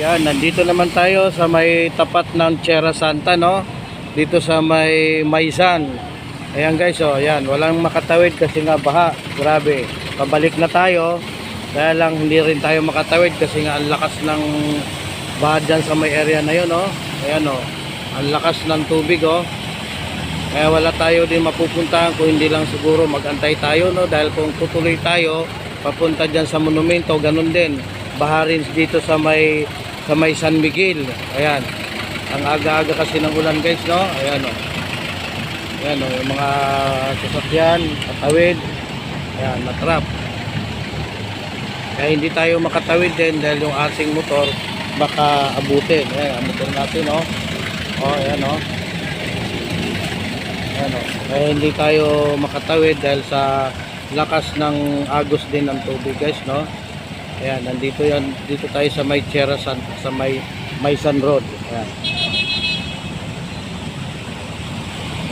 Yan, nandito naman tayo sa may tapat ng Tierra Santa, no? Dito sa may Maisan. Ayan guys, oh, yan, walang makatawid kasi nga baha. Grabe. Pabalik na tayo. Kaya lang hindi rin tayo makatawid kasi nga ang lakas ng baha dyan sa may area na yun, oh. Ayan, oh. Ang lakas ng tubig, oh. Kaya wala tayo din mapupuntahan kung hindi lang siguro magantay tayo, no? Dahil kung tutuloy tayo papunta dyan sa monumento, ganun din. Baha rin dito sa may San Miguel. Ayan. Ang aga-aga kasi ng ulan guys, no? Ayan, oh. Ayan, oh, yung mga sasakyan, patawid. Ayan, natrap. Kaya hindi tayo makatawid din dahil yung ating motor baka abutin. Ayan, ang motor natin, oh. Oh, ayan, oh. Ayan, oh. Kaya hindi tayo makatawid dahil sa lakas ng agos din ng tubig guys, no? Ayan, nandito yan, dito tayo sa may Tierra Santa, sa may Maisan Road. Ayan.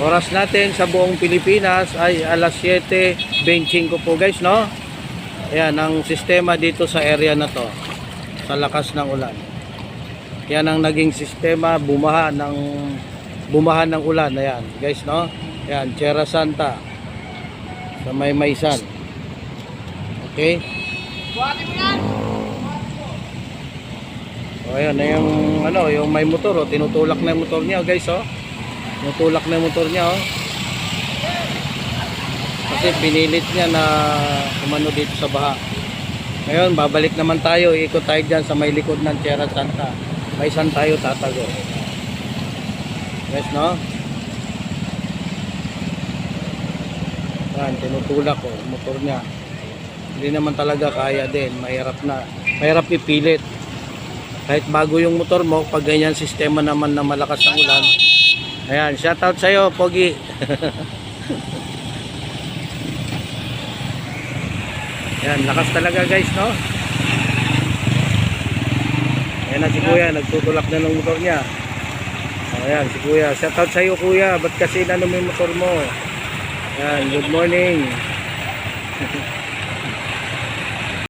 Oras natin sa buong Pilipinas ay alas 7:25 po guys, no? Ayan, ang sistema dito sa area na to, sa lakas ng ulan. Yan ang naging sistema, bumaha ng ulan. Ayan, guys, no? Ayan, Tierra Santa sa may Maisan. Okay? O, ayan na yung ano, yung may motor, oh, tinutulak na yung motor niya, guys, oh. Tinutulak na yung motor niya, oh. Kasi pinilit niya na umano dito sa baha. Ngayon, babalik naman tayo, ikot tayo dyan sa may likod ng Tierra Santa. Maisan tayo tatago. Yes, no? Yan, tinutulak ko, motor niya. Hindi naman talaga kaya din, mahirap na. Mahirap ipilit. Kahit bago yung motor mo, pag ganyan sistema naman na malakas ang ulan. Ayan, shoutout sa'yo, Pogi. Yan, lakas talaga guys, no? Ayan na si Kuya, nagtutulak na ng motor niya. Ayan, si Kuya. Shoutout sa'yo, Kuya. Ba't kasi mo yung motor mo? Ayan, good morning.